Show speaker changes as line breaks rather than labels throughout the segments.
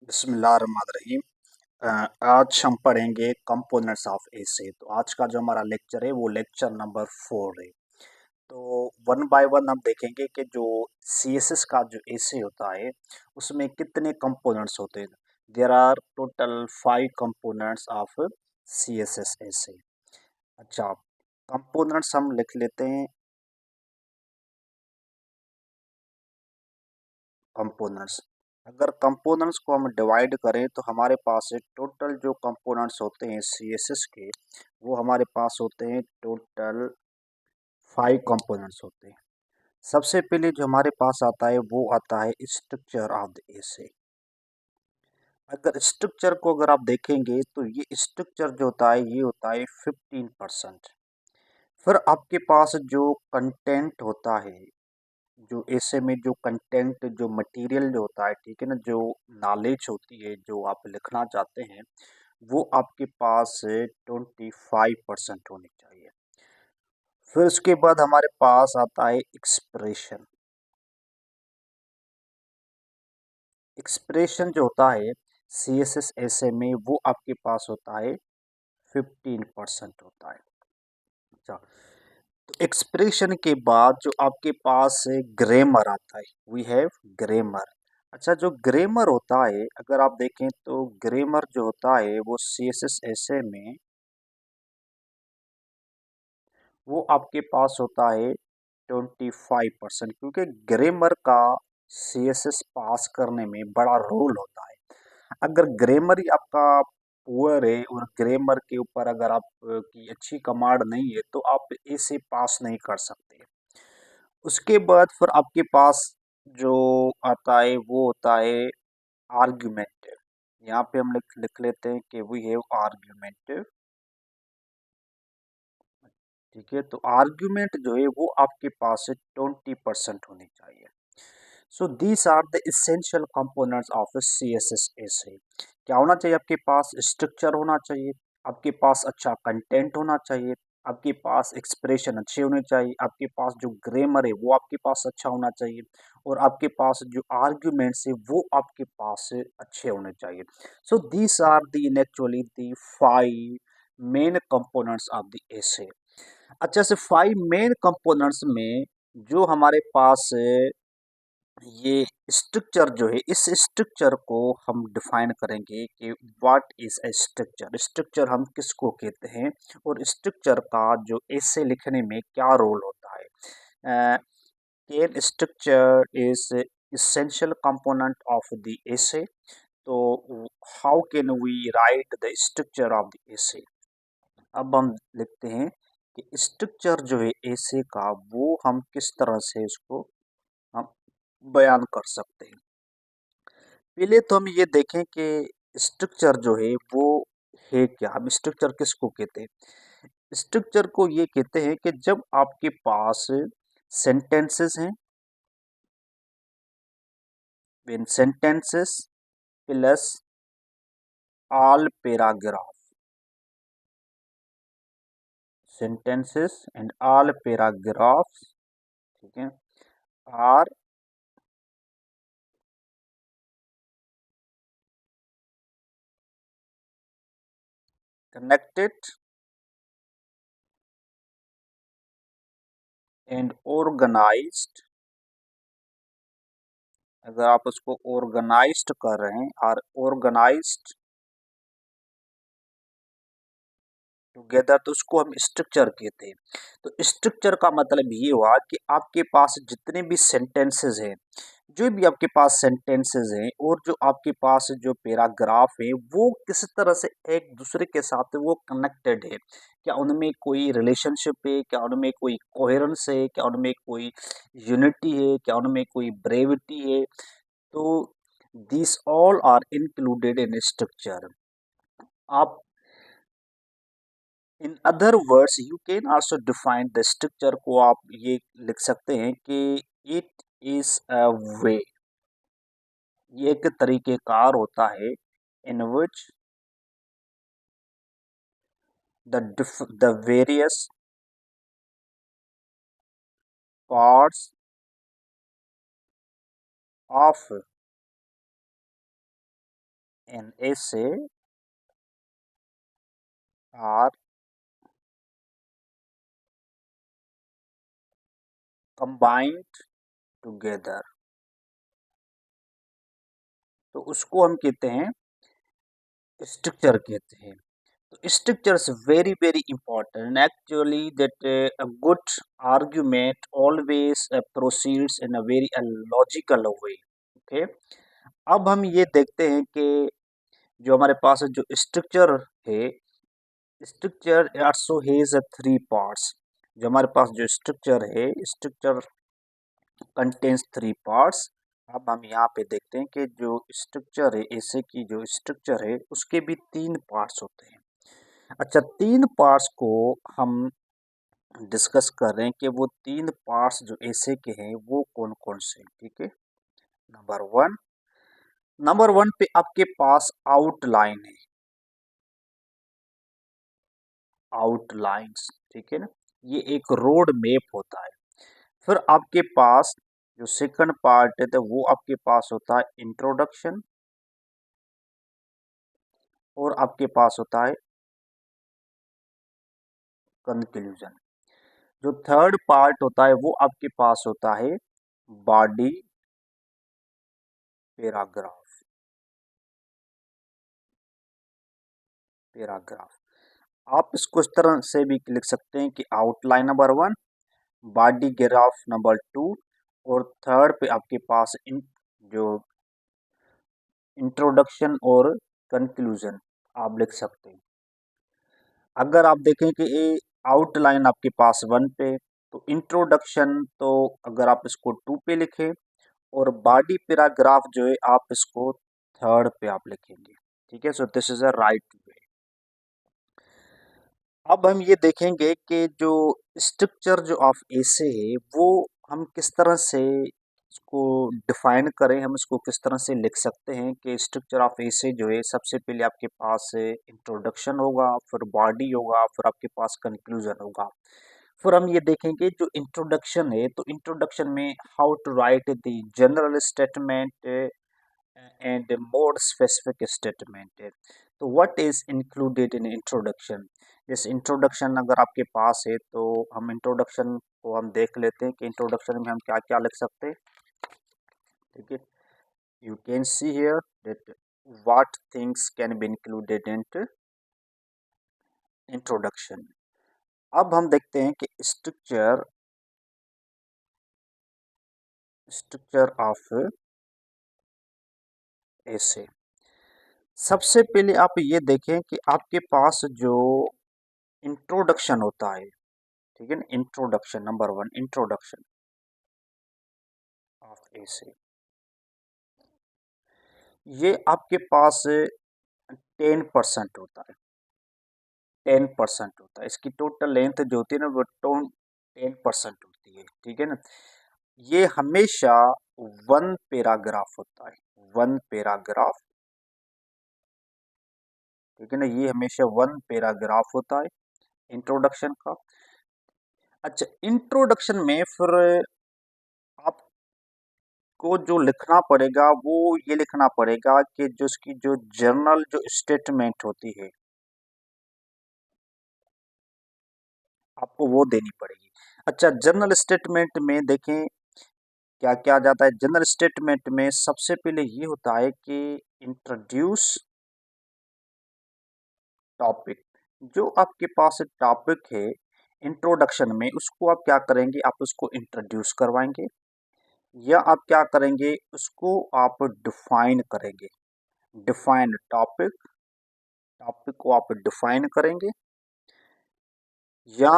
बिस्मिल्लाहिर्रहमानिर्रहीम। आज हम पढ़ेंगे कंपोनेंट्स ऑफ एसे। तो आज का जो हमारा लेक्चर है वो लेक्चर नंबर 4 है। तो वन बाय वन हम देखेंगे कि जो सीएसएस का जो एसे होता है उसमें कितने कंपोनेंट्स होते हैं। There are total 5 components of CSS essay. अच्छा, कंपोनेंट्स हम लिख लेते हैं। कंपोनेंट्स, अगर कंपोनेंट्स को हम डिवाइड करें तो हमारे पास है टोटल जो कंपोनेंट्स होते हैं सीएसएस के, वो हमारे पास होते हैं टोटल 5 कंपोनेंट्स होते हैं। सबसे पहले जो हमारे पास आता है वो आता है स्ट्रक्चर ऑफ द एसे। अगर स्ट्रक्चर को अगर आप देखेंगे तो ये स्ट्रक्चर जो होता है ये होता है 15%। फिर आपके पास जो कंटेंट होता है, जो ऐसे में जो कंटेंट जो मटेरियल जो होता है, ठीक है ना, जो नॉलेज होती है जो आप लिखना चाहते हैं वो आपके पास 25% होनी चाहिए। फिर उसके बाद हमारे पास आता है एक्सप्रेशन। एक्सप्रेशन जो होता है सीएसएस ऐसे में वो आपके पास होता है 15% होता है। अच्छा, तो एक्सप्रेशन के बाद जो आपके पास ग्रामर आता है, वी हैव ग्रामर। अच्छा, जो ग्रामर होता है अगर आप देखें तो ग्रामर जो होता है वो सीएसएस ऐसे में वो आपके पास होता है 25%, क्योंकि ग्रामर का सीएसएस पास करने में बड़ा रोल होता है। अगर ग्रामर ही आपका पुअर है और ग्रामर के ऊपर अगर आप की अच्छी कमांड नहीं है तो आप ऐसे पास नहीं कर सकते। उसके बाद फिर आपके पास जो आता है वो होता है आर्ग्यूमेंट। यहाँ पे हम लिख लिख लेते हैं कि वी हैव आर्ग्यूमेंट। ठीक है, तो आर्ग्यूमेंट जो है वो आपके पास 20% होनी चाहिए। So these are the essential components of C S S S है। क्या होना चाहिए आपके पास? स्ट्रक्चर होना चाहिए, आपके पास अच्छा कंटेंट होना चाहिए, आपके पास एक्सप्रेशन अच्छे होने चाहिए, आपके पास जो ग्रामर है वो आपके पास अच्छा होना चाहिए, और आपके पास जो आर्ग्यूमेंट्स है वो आपके पास अच्छे होने चाहिए। So these are the in actually the 5 main components of the essay. अच्छा, से 5 मेन कंपोनेंट्स में जो हमारे पास ये स्ट्रक्चर जो है, इस स्ट्रक्चर को हम डिफाइन करेंगे कि what is a structure. Structure हम किसको कहते हैं और स्ट्रक्चर का जो ऐसे लिखने में क्या रोल होता है। Can structure is essential component of the essay, तो how can we write the structure of the essay। अब हम लिखते हैं कि स्ट्रक्चर जो है ऐसे का वो हम किस तरह से इसको हम बयान कर सकते हैं। पहले तो हम ये देखें कि स्ट्रक्चर जो है वो है क्या। हम स्ट्रक्चर किसको कहते हैं? स्ट्रक्चर को ये कहते हैं कि जब आपके पास सेंटेंसेस हैं, when sentences plus all paragraph, sentences and all paragraphs, ठीक है, आर कनेक्टेड एंड ऑर्गेनाइज्ड। अगर आप उसको ऑर्गेनाइज्ड कर रहे हैं और ऑर्गेनाइज्ड टुगेदर, तो उसको हम स्ट्रक्चर कहते हैं। तो स्ट्रक्चर का मतलब ये हुआ कि आपके पास जितने भी सेंटेंसेस हैं, जो भी आपके पास सेंटेंसेस हैं और जो आपके पास जो पैराग्राफ है वो किस तरह से एक दूसरे के साथ वो कनेक्टेड है। क्या उनमें कोई रिलेशनशिप है, क्या उनमें कोई कोहेरेंस है, क्या उनमें कोई यूनिटी है, क्या उनमें कोई ब्रेविटी है। तो this all are included in structure. आप in other words you can also define the structure को आप ये लिख सकते हैं कि इट इज अ वे, ये एक तरीक़ेकार होता है in which the various parts of and essay are combined together, तो उसको हम कहते हैं स्ट्रक्चर कहते हैं. तो structure is very very important actually that a good argument always proceeds in a very logical way. Okay, अब हम ये देखते हैं कि जो हमारे पास जो स्ट्रक्चर है, structure also has three parts. जो हमारे पास जो स्ट्रक्चर है, स्ट्रक्चर कंटेन्स थ्री पार्ट्स. अब हम यहाँ पे देखते हैं कि जो स्ट्रक्चर है, ऐसे की जो स्ट्रक्चर है उसके भी तीन पार्ट्स होते हैं. अच्छा, तीन पार्ट्स को हम डिस्कस कर रहे हैं कि वो तीन पार्ट्स जो ऐसे के हैं वो कौन कौन से. ठीक है, नंबर वन, नंबर वन पे आपके पास आउटलाइन है, आउटलाइंस. ठीक है ना, ये एक रोड मैप होता है. फिर आपके पास जो सेकंड पार्ट है तो वो आपके पास होता है इंट्रोडक्शन, और आपके पास होता है कंक्लूजन. जो थर्ड पार्ट होता है वो आपके पास होता है बॉडी पैराग्राफ, पैराग्राफ. आप इसको इस तरह से भी लिख सकते हैं कि outline number one, body graph number two, और थर्ड पे आपके पास जो इंट्रोडक्शन और कंक्लूजन आप लिख सकते हैं. अगर आप देखें कि ये आउटलाइन आपके पास वन पे, तो इंट्रोडक्शन तो अगर आप इसको टू पे लिखें, और बॉडी पैराग्राफ जो है आप इसको थर्ड पे आप लिखेंगे. ठीक है, so this is a right way. अब हम ये देखेंगे कि जो स्ट्रक्चर जो ऑफ एसे है वो हम किस तरह से इसको डिफाइन करें, हम इसको किस तरह से लिख सकते हैं कि स्ट्रक्चर ऑफ एसे जो है सबसे पहले आपके पास इंट्रोडक्शन होगा, फिर बॉडी होगा, फिर आपके पास कंक्लूजन होगा. फिर हम ये देखेंगे जो इंट्रोडक्शन है, तो इंट्रोडक्शन में how to write the general statement and more specific statement है. तो what is included in introduction. इस इंट्रोडक्शन अगर आपके पास है तो हम इंट्रोडक्शन को हम देख लेते हैं कि इंट्रोडक्शन में हम क्या क्या लिख सकते हैं. ठीक है, you can see here that what things can be included in introduction. अब हम देखते हैं कि स्ट्रक्चर, स्ट्रक्चर ऑफ ऐसे. सबसे पहले आप ये देखें कि आपके पास जो इंट्रोडक्शन होता है, ठीक है ना, introduction number one, introduction of essay, ये आपके पास 10% होता है, 10% होता है. इसकी टोटल लेंथ जो होती है ना वो 10% होती है. ठीक है ना, ये हमेशा वन पैराग्राफ होता है, वन पैराग्राफ. ठीक है ना, ये हमेशा वन पैराग्राफ होता है इंट्रोडक्शन का. अच्छा, इंट्रोडक्शन में फिर आपको जो लिखना पड़ेगा वो ये लिखना पड़ेगा कि जो उसकी जो जर्नल जो स्टेटमेंट होती है आपको वो देनी पड़ेगी. अच्छा, जर्नल स्टेटमेंट में देखें क्या क्या आ जाता है. जनरल स्टेटमेंट में सबसे पहले ये होता है कि इंट्रोड्यूस टॉपिक. जो आपके पास टॉपिक है इंट्रोडक्शन में, उसको आप क्या करेंगे, आप उसको इंट्रोड्यूस करवाएंगे, या आप क्या करेंगे, उसको आप डिफाइन करेंगे. डिफाइन टॉपिक, टॉपिक को आप डिफाइन करेंगे, या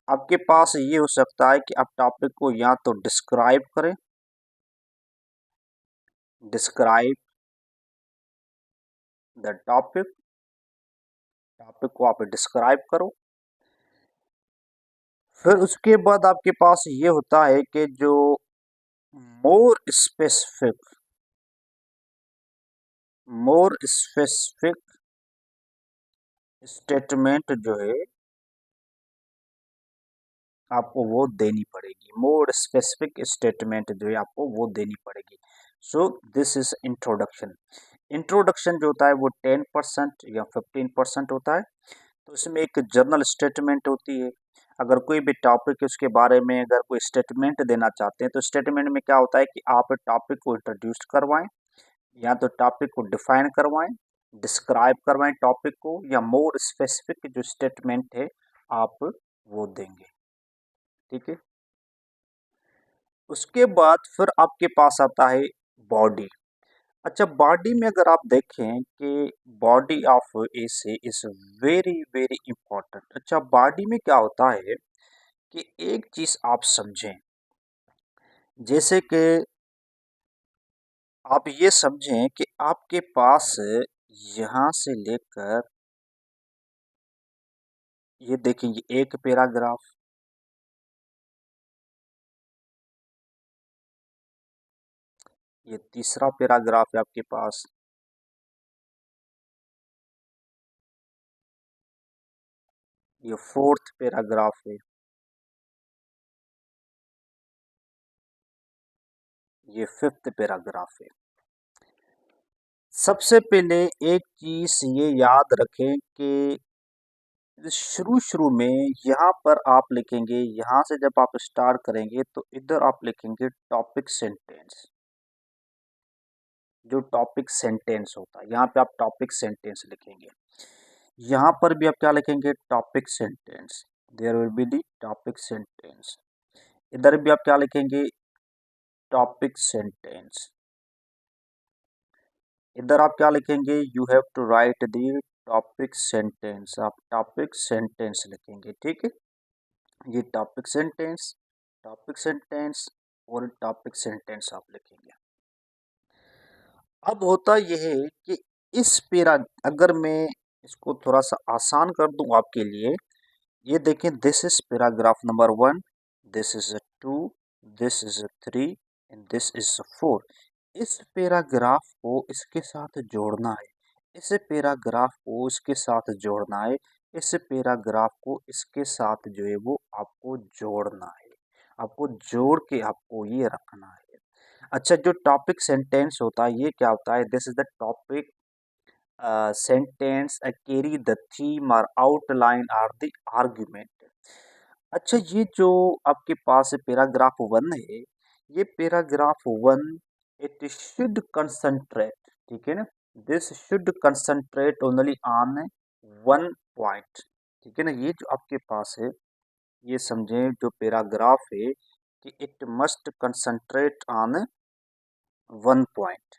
आपके पास ये हो सकता है कि आप टॉपिक को या तो डिस्क्राइब करें, डिस्क्राइब द टॉपिक, टॉपिक को आप डिस्क्राइब करो. फिर उसके बाद आपके पास ये होता है कि जो more specific, more specific statement जो है आपको वो देनी पड़ेगी, मोर स्पेसिफिक स्टेटमेंट जो है आपको वो देनी पड़ेगी. So this is introduction. Introduction जो होता है वो 10% या 15% होता है। तो इसमें एक जर्नल स्टेटमेंट होती है। अगर कोई भी टॉपिक है उसके बारे में अगर कोई स्टेटमेंट देना चाहते हैं तो स्टेटमेंट में क्या होता है कि आप टॉपिक को इंट्रोड्यूस करवाएं, या तो टॉपिक को डिफाइन करवाएं, डिस्क्राइब करवाएं टॉपिक को, या मोर स्पेसिफिक जो स्टेटमेंट है आप वो देंगे। ठीक है। उसके बाद फिर आपके पास आता है बॉडी। अच्छा, बॉडी में अगर आप देखें कि body of essay is very very important. अच्छा, बॉडी में क्या होता है कि एक चीज आप समझें, जैसे कि आप ये समझें कि आपके पास यहाँ से लेकर ये देखें, ये एक पैराग्राफ, ये तीसरा पैराग्राफ है आपके पास, ये फोर्थ पैराग्राफ है, ये फिफ्थ पैराग्राफ है। सबसे पहले एक चीज ये याद रखें कि शुरू शुरू में यहाँ पर आप लिखेंगे, यहाँ से जब आप स्टार्ट करेंगे तो इधर आप लिखेंगे टॉपिक सेंटेंस। जो टॉपिक सेंटेंस होता है यहाँ पे आप टॉपिक सेंटेंस लिखेंगे। यहाँ पर भी आप क्या लिखेंगे, topic sentence. There will be the topic sentence. इधर भी आप क्या लिखेंगे, टॉपिक सेंटेंस। इधर आप क्या लिखेंगे, you have to write the topic sentence. आप टॉपिक सेंटेंस लिखेंगे। ठीक है, ये टॉपिक सेंटेंस और टॉपिक सेंटेंस आप लिखेंगे। अब होता यह है कि इस पैरा, अगर मैं इसको थोड़ा सा आसान कर दूं आपके लिए, ये देखें, this is paragraph number 1, this is 2, this is 3 and this is 4। इस पैराग्राफ को इसके साथ जोड़ना है, इस पैराग्राफ को इसके साथ जोड़ना है, इस पैराग्राफ को इसके साथ जो है वो आपको जोड़ना है। आपको जोड़ के आपको ये रखना है। अच्छा, जो टॉपिक सेंटेंस होता है ये क्या होता है, this is the topic sentence carry the theme और आउटलाइन आर द आर्ग्यूमेंट। अच्छा, ये जो आपके पास पैराग्राफ 1 है, ये पैराग्राफ 1 इट शुड कंसंट्रेट, ठीक है ना, this should concentrate only on one point. ठीक है ना, ये जो आपके पास है, ये समझें जो पैराग्राफ है कि it must concentrate on one point.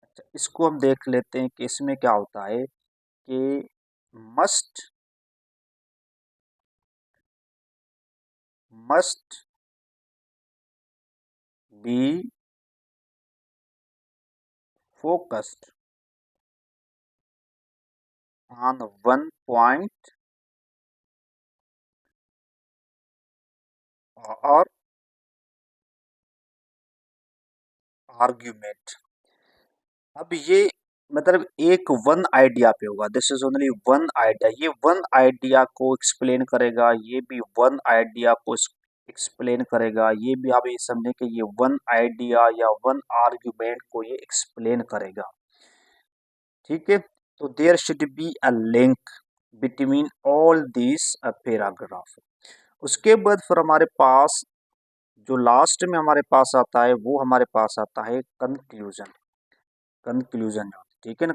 अच्छा, इसको हम देख लेते हैं कि इसमें क्या होता है कि must must be focused on one point और आर्ग्यूमेंट। अब ये मतलब एक वन आइडिया पे होगा, this is only one idea. ये वन आइडिया को एक्सप्लेन करेगा, ये भी वन आइडिया को एक्सप्लेन करेगा, ये भी आप ये समझें कि ये वन आइडिया या वन आर्ग्यूमेंट को ये एक्सप्लेन करेगा। ठीक है, तो there should be a link between all this paragraph. उसके बाद फिर हमारे पास जो लास्ट में हमारे पास आता है वो हमारे पास आता है कंक्लूजन। कंक्लूजन, ठीक है ना,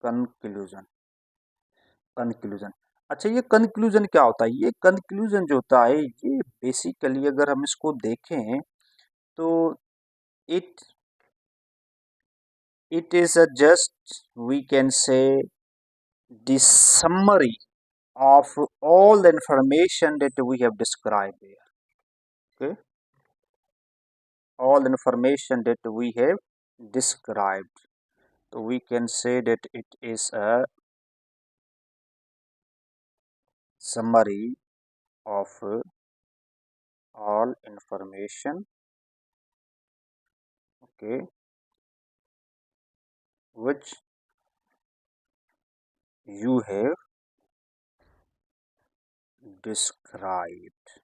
कंक्लूजन कंक्लूजन। अच्छा, ये कंक्लूजन क्या होता है, ये कंक्लूजन जो होता है ये बेसिकली अगर हम इसको देखें तो it it is a just we can say the summary of all the information that we have described here. Okay, all the information that we have described, so we can say that it is a summary of all information, okay, which you have described.